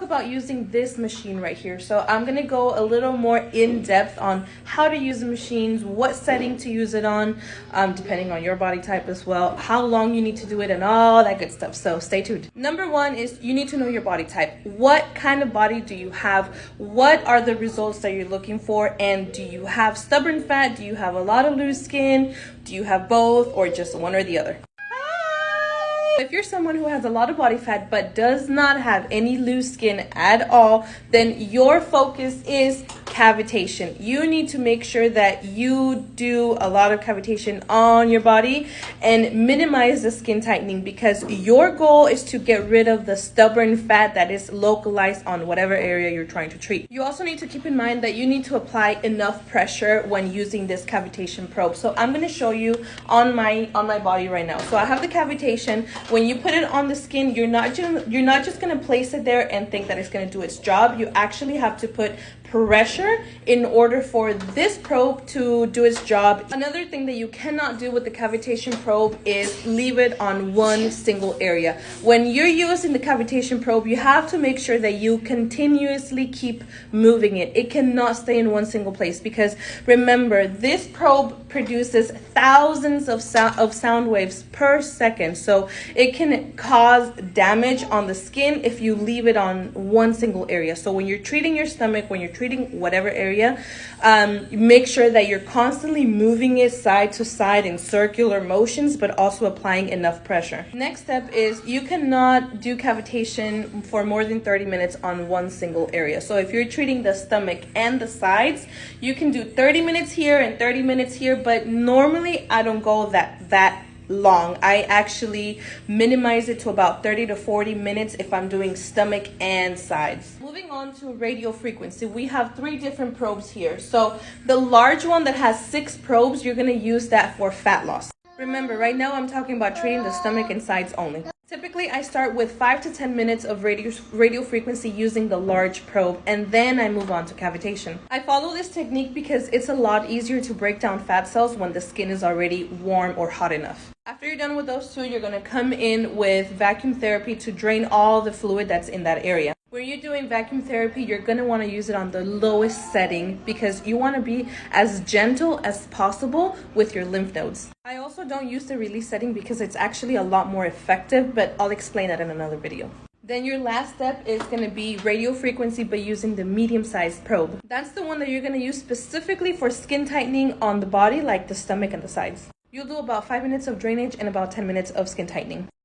about using this machine right here. So I'm going to go a little more in depth on how to use the machines, what setting to use it on, depending on your body type as well, how long you need to do it, and all that good stuff. So stay tuned. Number one is you need to know your body type. What kind of body do you have? What are the results that you're looking for? And do you have stubborn fat? Do you have a lot of loose skin? Do you have both, or just one or the other? If you're someone who has a lot of body fat but does not have any loose skin at all, then your focus is cavitation. You need to make sure that you do a lot of cavitation on your body and minimize the skin tightening, because your goal is to get rid of the stubborn fat that is localized on whatever area you're trying to treat. You also need to keep in mind that you need to apply enough pressure when using this cavitation probe. So I'm going to show you on my body right now. So I have the cavitation. When you put it on the skin, you're not just going to place it there and think that it's going to do its job. You actually have to put pressure in order for this probe to do its job. Another thing that you cannot do with the cavitation probe is leave it on one single area. When you're using the cavitation probe, you have to make sure that you continuously keep moving it. It cannot stay in one single place, because remember, this probe produces thousands of sound waves per second. So it can cause damage on the skin if you leave it on one single area. So when you're treating your stomach, when you're treating whatever area, make sure that you're constantly moving it side to side in circular motions, but also applying enough pressure. Next step is you cannot do cavitation for more than 30 minutes on one single area. So if you're treating the stomach and the sides, you can do 30 minutes here and 30 minutes here, but normally I don't go that long. I actually minimize it to about 30 to 40 minutes if I'm doing stomach and sides. Moving on to radio frequency, we have 3 different probes here. So the large one that has 6 probes, you're going to use that for fat loss. Remember, right now I'm talking about treating the stomach and sides only. Typically, I start with 5 to 10 minutes of radio frequency using the large probe, and then I move on to cavitation. I follow this technique because it's a lot easier to break down fat cells when the skin is already warm or hot enough. After you're done with those 2, you're going to come in with vacuum therapy to drain all the fluid that's in that area. When you're doing vacuum therapy, you're going to want to use it on the lowest setting because you want to be as gentle as possible with your lymph nodes. I also don't use the release setting because it's actually a lot more effective, but I'll explain that in another video. Then your last step is going to be radio frequency, but using the medium-sized probe. That's the one that you're going to use specifically for skin tightening on the body, like the stomach and the sides. You'll do about 5 minutes of drainage and about 10 minutes of skin tightening.